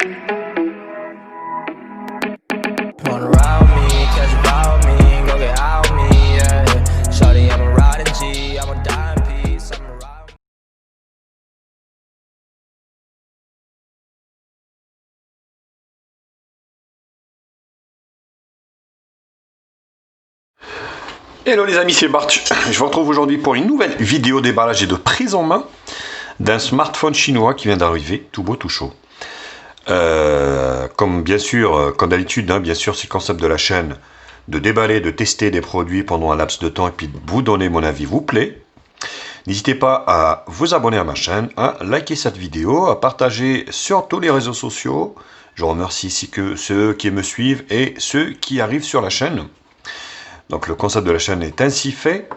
Wanna ride me, catch a vibe me, go get out me, yeah. Shawty, I'm a riding G, I'm a dime piece, I'm a ride. Hello les amis, c'est Bart. Je vous retrouve aujourd'hui pour une nouvelle vidéo déballage et de prise en main d'un smartphone chinois qui vient d'arriver, tout beau, tout chaud. Comme bien sûr, comme d'habitude, bien sûr, c'est le concept de la chaîne de déballer, de tester des produits pendant un laps de temps et puis de vous donner mon avis vous plaît. N'hésitez pas à vous abonner à ma chaîne, à liker cette vidéo, à partager sur tous les réseaux sociaux. Je remercie ici que ceux qui me suivent et ceux qui arrivent sur la chaîne. Donc le concept de la chaîne est ainsi fait,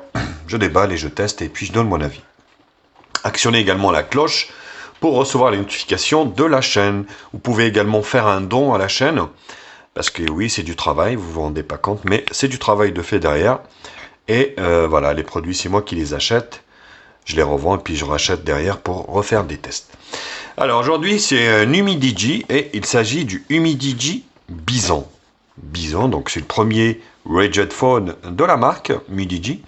je déballe et je teste et puis je donne mon avis. Actionnez également la cloche pour recevoir les notifications de la chaîne. Vous pouvez également faire un don à la chaîne, parce que oui c'est du travail, vous ne vous rendez pas compte, mais c'est du travail de fait derrière. Et voilà, les produits c'est moi qui les achète, je les revends et puis je rachète derrière pour refaire des tests. Alors aujourd'hui c'est un Humidigi et il s'agit du Humidigi Bison. Bison, donc c'est le premier Rayjet phone de la marque Humidigi.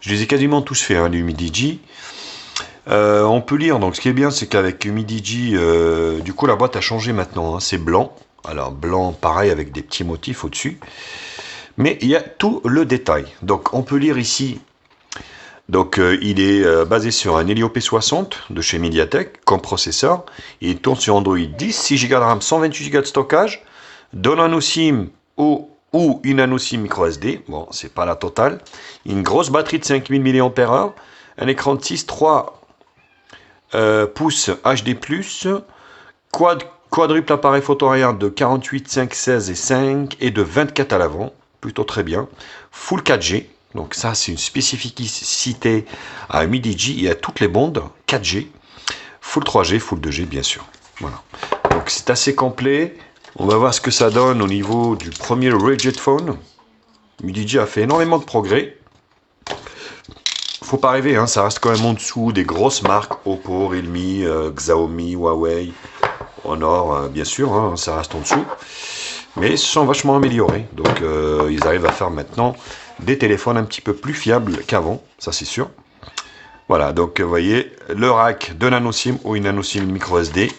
Je les ai quasiment tous faits, les Humidigi. On peut lire, donc ce qui est bien, c'est qu'avec Humidigi, du coup la boîte a changé maintenant, c'est blanc. Alors blanc, pareil avec des petits motifs au-dessus. Mais il y a tout le détail. Donc on peut lire ici. Donc il est basé sur un Helio P60 de chez Mediatek comme processeur. Il tourne sur Android 10, 6 Go de RAM, 128 Go de stockage, de nano SIM ou une nano SIM micro SD, bon c'est pas la totale, une grosse batterie de 5000 mAh, un écran de 6,3 pouces HD+, quadruple appareil photo arrière de 48, 5, 16 et 5 et de 24 à l'avant, plutôt très bien, full 4G, donc ça c'est une spécificité à Humidigi et à toutes les bandes 4G, full 3G, full 2G bien sûr, voilà, donc c'est assez complet. On va voir ce que ça donne au niveau du premier Rayjet phone. Humidigi a fait énormément de progrès. Faut pas rêver, ça reste quand même en dessous des grosses marques Oppo, Realme, Xiaomi, Huawei, Honor, bien sûr, ça reste en dessous. Mais ils se sont vachement améliorés. Donc ils arrivent à faire maintenant des téléphones un petit peu plus fiables qu'avant, ça c'est sûr. Voilà, donc vous voyez, le rack de nano SIM ou une nano SIM micro SD.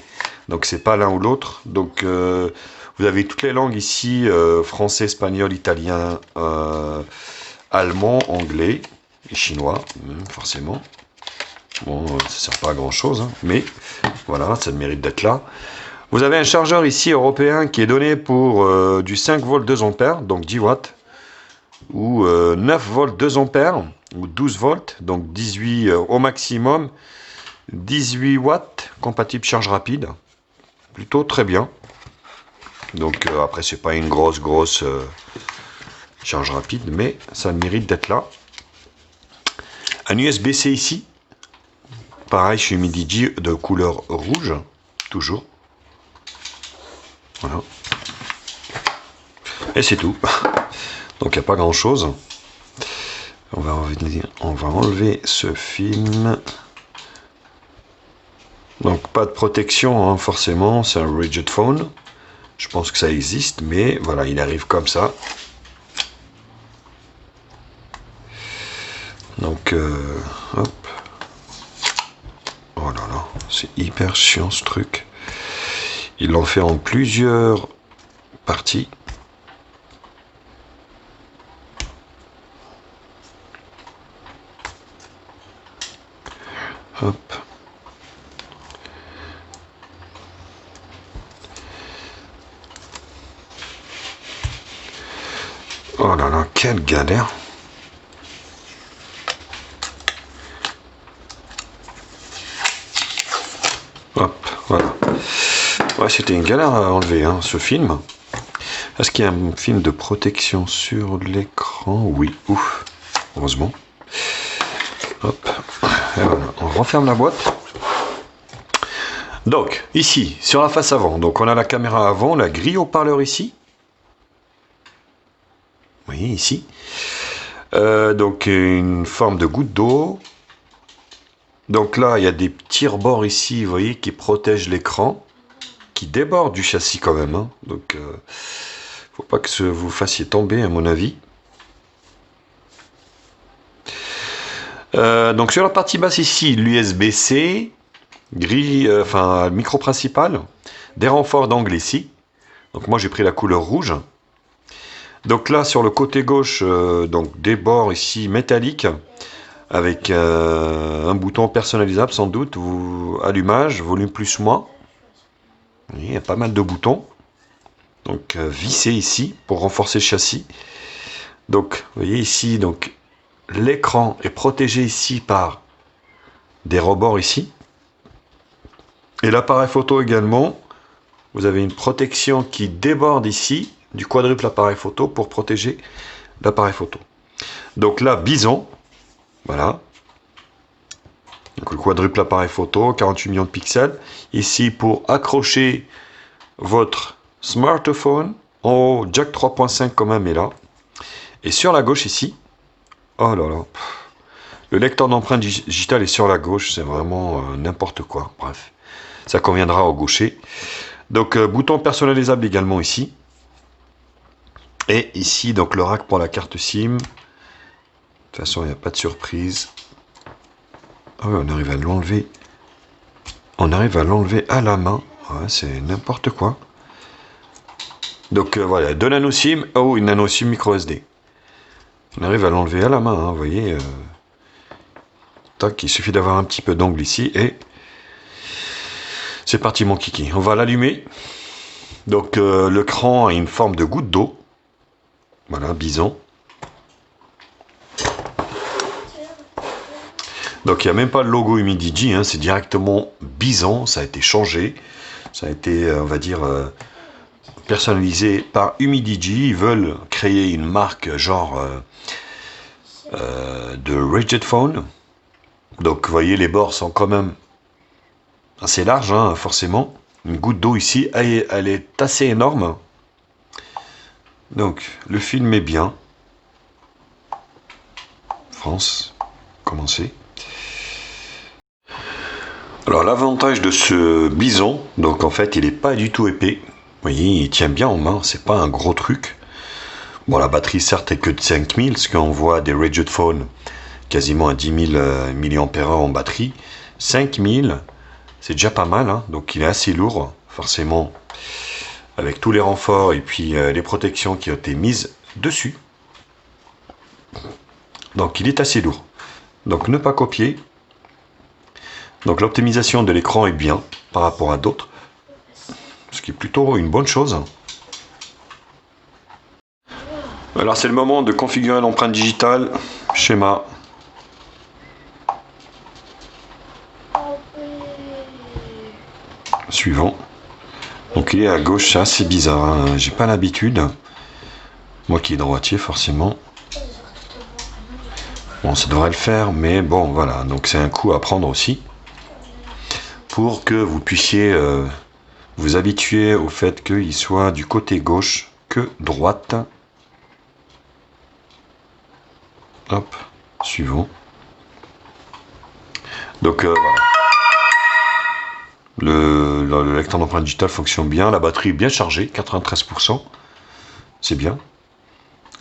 Donc c'est pas l'un ou l'autre. Donc vous avez toutes les langues ici, français, espagnol, italien, allemand, anglais et chinois, forcément. Bon, ça sert pas à grand chose, mais voilà, ça mérite d'être là. Vous avez un chargeur ici européen qui est donné pour du 5 volts 2 ampères, donc 10 watts, ou 9 volts 2 ampères, ou 12 volts, donc 18 au maximum, 18 watts, compatible charge rapide. Plutôt très bien. Donc après c'est pas une grosse charge rapide, mais ça mérite d'être là. Un USB-C ici, pareil chez Humidigi de couleur rouge, toujours. Voilà. Et c'est tout. Donc il n'y a pas grand chose. On va enlever ce film. Donc pas de protection, forcément, c'est un Rayjet phone. Je pense que ça existe, mais voilà, il arrive comme ça. Donc, hop. Oh là là, c'est hyper chiant ce truc. Ils l'ont fait en plusieurs parties. Hop. Oh là là, quelle galère! Hop, voilà. Ouais, c'était une galère à enlever, ce film. Est-ce qu'il y a un film de protection sur l'écran? Oui, ouf, heureusement. Hop, et voilà, on referme la boîte. Donc, ici, sur la face avant, donc on a la caméra avant, la grille haut-parleur ici. Vous voyez ici. Donc une forme de goutte d'eau. Donc là, il y a des petits rebords ici, vous voyez, qui protègent l'écran, qui déborde du châssis quand même, hein. Donc faut pas que vous fassiez tomber à mon avis. Donc sur la partie basse ici, l'USB-C, grille, enfin micro principal, des renforts d'angle ici. Donc moi j'ai pris la couleur rouge. Donc là sur le côté gauche, donc des bords ici métalliques avec un bouton personnalisable sans doute, allumage, volume plus moins. Il y a pas mal de boutons. Donc vissé ici pour renforcer le châssis. Donc vous voyez ici, donc l'écran est protégé ici par des rebords ici. Et l'appareil photo également, vous avez une protection qui déborde ici du quadruple appareil photo pour protéger l'appareil photo. Donc là, bison, voilà. Donc le quadruple appareil photo, 48 millions de pixels. Ici pour accrocher votre smartphone. En haut, jack 3.5 quand même est là. Et sur la gauche ici, oh là là, le lecteur d'empreintes digitales est sur la gauche, c'est vraiment n'importe quoi. Bref, ça conviendra au gaucher. Donc bouton personnalisable également ici. Et ici, donc le rack pour la carte SIM. De toute façon, il n'y a pas de surprise. Oh, on arrive à l'enlever. On arrive à l'enlever à la main. Ouais, c'est n'importe quoi. Donc voilà, 2 nano SIM. Oh, une nano SIM micro SD. On arrive à l'enlever à la main, hein, vous voyez. Tac, il suffit d'avoir un petit peu d'angle ici et c'est parti mon kiki. On va l'allumer. Donc le cran a une forme de goutte d'eau. Voilà, bison. Donc il n'y a même pas le logo Humidigi, hein, c'est directement bison, ça a été changé. Ça a été, on va dire, personnalisé par Humidigi. Ils veulent créer une marque genre de rigid phone. Donc vous voyez, les bords sont quand même assez larges, hein, forcément. Une goutte d'eau ici, elle est assez énorme. Donc le film est bien. France, commencez. Alors l'avantage de ce bison, donc en fait il n'est pas du tout épais. Vous voyez, il tient bien en main, c'est pas un gros truc. Bon, la batterie certes est que de 5000, parce qu'on voit des rigid phones quasiment à 10 000 mAh en batterie. 5000, c'est déjà pas mal, hein, donc il est assez lourd, forcément, avec tous les renforts et puis les protections qui ont été mises dessus. Donc il est assez lourd. Donc ne pas copier. Donc l'optimisation de l'écran est bien par rapport à d'autres, ce qui est plutôt une bonne chose. Alors c'est le moment de configurer l'empreinte digitale, schéma. Suivant. Donc il est à gauche, ça c'est bizarre, hein. J'ai pas l'habitude. Moi qui est droitier forcément. Bon, ça devrait le faire, mais bon voilà, donc c'est un coup à prendre aussi. Pour que vous puissiez vous habituer au fait qu'il soit du côté gauche que droite. Hop, suivant. Donc voilà. Le lecteur d'empreinte digitale fonctionne bien. La batterie est bien chargée, 93%. C'est bien.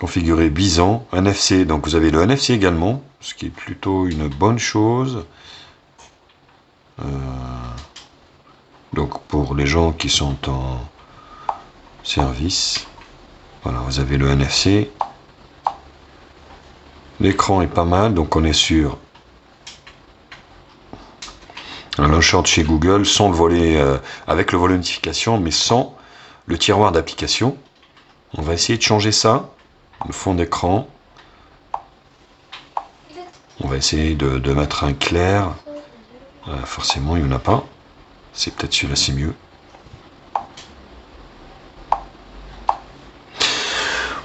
Configurer bison, NFC. Donc vous avez le NFC également, ce qui est plutôt une bonne chose. Donc pour les gens qui sont en service, voilà, vous avez le NFC. L'écran est pas mal, donc on est sur un launcher de chez Google, sans le volet, avec le volet notification, mais sans le tiroir d'application. On va essayer de changer ça, le fond d'écran. On va essayer de mettre un clair. Forcément, il n'y en a pas. C'est peut-être celui-là, c'est mieux.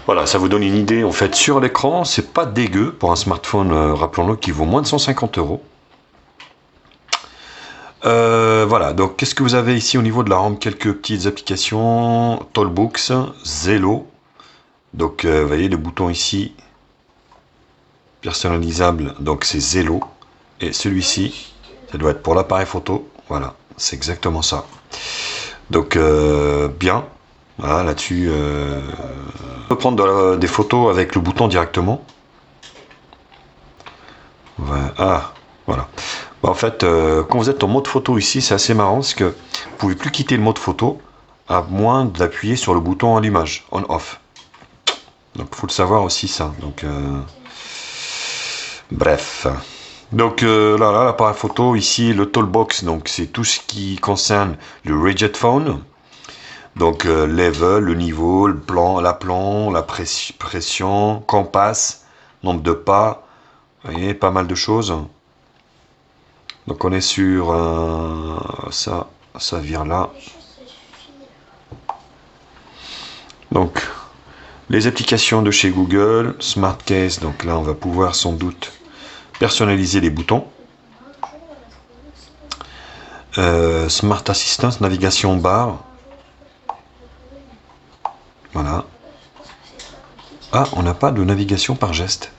Voilà, ça vous donne une idée en fait sur l'écran. C'est pas dégueu pour un smartphone, rappelons-le, qui vaut moins de 150 €. Voilà, donc qu'est-ce que vous avez ici au niveau de la RAM? Quelques petites applications, Tollbooks, Zello. Donc vous voyez le bouton ici, personnalisable, donc c'est Zello. Et celui-ci, ça doit être pour l'appareil photo. Voilà, c'est exactement ça. Donc bien, voilà, là-dessus, on peut prendre des photos avec le bouton directement. Voilà. Ah, voilà. En fait, quand vous êtes en mode photo ici, c'est assez marrant parce que vous pouvez plus quitter le mode photo à moins d'appuyer sur le bouton allumage, on/off. Donc, il faut le savoir aussi ça. Donc, bref. Donc là, l'appareil photo ici, le toolbox, donc c'est tout ce qui concerne le Rigid Phone. Donc level, le niveau, le plan, la pression, compass, nombre de pas, vous voyez, pas mal de choses. Donc on est sur ça vire là. Donc les applications de chez Google, Smart Case, donc là on va pouvoir sans doute personnaliser les boutons. Smart Assistance, navigation barre. Voilà. Ah, on n'a pas de navigation par geste.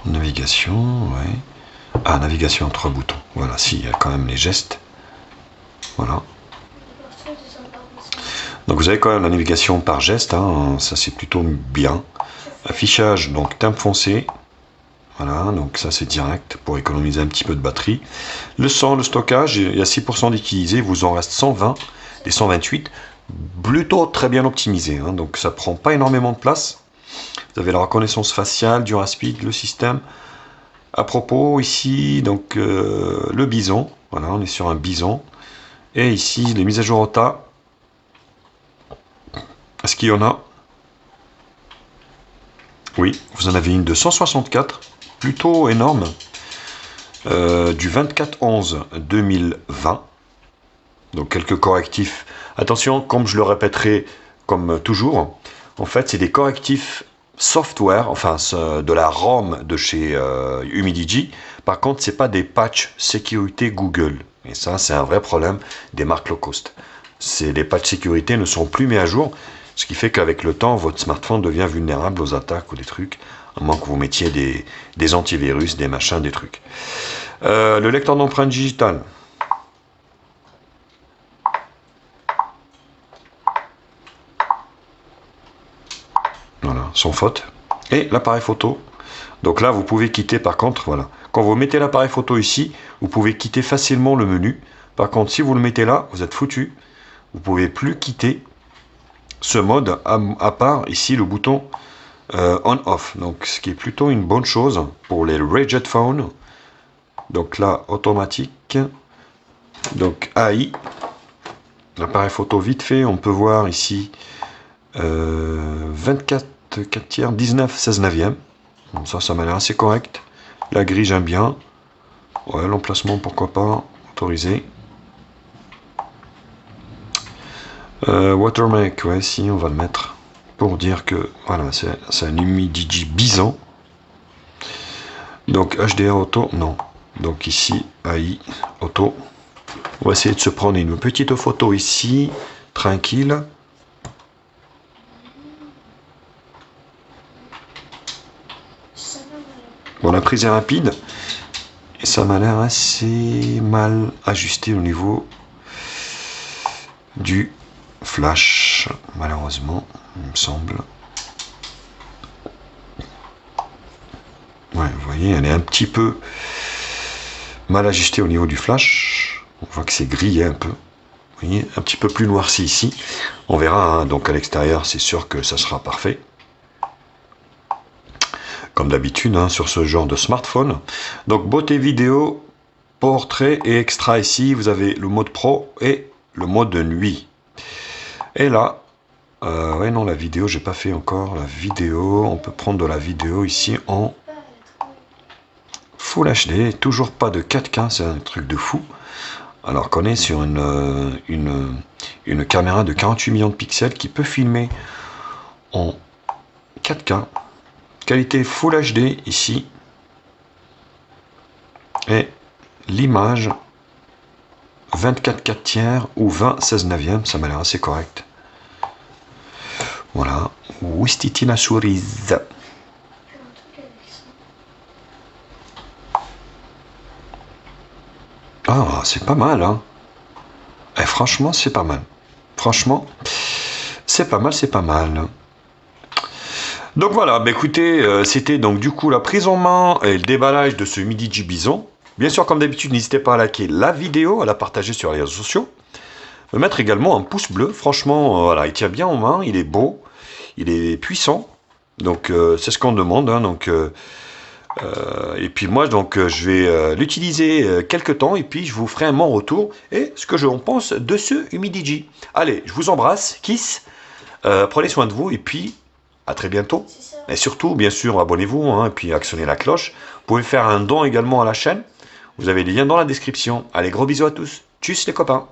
Navigation, ouais. Ah, navigation en 3 boutons. Voilà, si, il y a quand même les gestes. Voilà. Donc vous avez quand même la navigation par geste, hein, ça c'est plutôt bien. Affichage, donc teinte foncé. Voilà, donc ça c'est direct pour économiser un petit peu de batterie. Le stockage, il y a 6% d'utilisé, il vous en reste 120 et 128. Plutôt très bien optimisé, hein, donc ça prend pas énormément de place. Vous avez la reconnaissance faciale, du rapide, le système. À propos, ici, donc le bison. Voilà, on est sur un bison. Et ici, les mises à jour au tas. Est-ce qu'il y en a? Oui, vous en avez une de 164, plutôt énorme, du 24/11/2020. Donc quelques correctifs. Attention, comme je le répéterai comme toujours, en fait, c'est des correctifs software, enfin de la ROM de chez Humidigi. Par contre, c'est pas des patchs sécurité Google. Et ça, c'est un vrai problème des marques low cost. Les patchs sécurité ne sont plus mis à jour, ce qui fait qu'avec le temps, votre smartphone devient vulnérable aux attaques ou des trucs, à moins que vous mettiez des antivirus, des machins, des trucs. Le lecteur d'empreintes digitales. Voilà, sans faute. Et l'appareil photo. Donc là, vous pouvez quitter par contre, voilà. Quand vous mettez l'appareil photo ici, vous pouvez quitter facilement le menu. Par contre, si vous le mettez là, vous êtes foutu. Vous ne pouvez plus quitter ce mode à part ici le bouton on/off. Donc ce qui est plutôt une bonne chose pour les Rigid Phone. Donc là, automatique. Donc AI. L'appareil photo vite fait, on peut voir ici 24 4 tiers, 19, 16 neuvième. Ça m'a l'air assez correct. La grille, j'aime bien. Ouais, l'emplacement, pourquoi pas. Autorisé. Watermark, ouais, si, on va le mettre. Pour dire que, voilà, c'est un Humidigi bison. Donc, HDR auto, non. Donc ici, AI, auto. On va essayer de se prendre une petite photo ici, tranquille. Bon, la prise est rapide et ça m'a l'air assez mal ajusté au niveau du flash, malheureusement, il me semble. Ouais, vous voyez, elle est un petit peu mal ajustée au niveau du flash. On voit que c'est grillé un peu. Vous voyez, un petit peu plus noirci ici. On verra, hein, donc à l'extérieur, c'est sûr que ça sera parfait. Comme d'habitude, hein, sur ce genre de smartphone. Donc beauté vidéo, portrait et extra ici, vous avez le mode pro et le mode nuit. Et là, ouais non, la vidéo, j'ai pas fait encore la vidéo. On peut prendre de la vidéo ici en Full HD, toujours pas de 4K, c'est un truc de fou. Alors qu'on est sur une caméra de 48 millions de pixels qui peut filmer en 4K. Qualité Full HD ici. Et l'image 24 4 tiers ou 20 16 neuvième, ça m'a l'air assez correct. Voilà. Wistiti la souris. Ah, c'est pas mal, hein. Et franchement, c'est pas mal. Franchement, c'est pas mal, c'est pas mal. Donc voilà, bah écoutez, c'était donc du coup la prise en main et le déballage de ce Midigi Bison. Bien sûr, comme d'habitude, n'hésitez pas à liker la vidéo, à la partager sur les réseaux sociaux. Me mettre également un pouce bleu. Franchement, voilà, il tient bien en main, il est beau, il est puissant. Donc c'est ce qu'on demande. Hein, donc, et puis moi, donc, je vais l'utiliser quelques temps et puis je vous ferai mon retour et ce que j'en pense de ce Humidigi. Allez, je vous embrasse, kiss, prenez soin de vous et puis à très bientôt. Et surtout, bien sûr, abonnez-vous hein, et puis actionnez la cloche. Vous pouvez faire un don également à la chaîne. Vous avez les liens dans la description. Allez, gros bisous à tous. Tchuss les copains.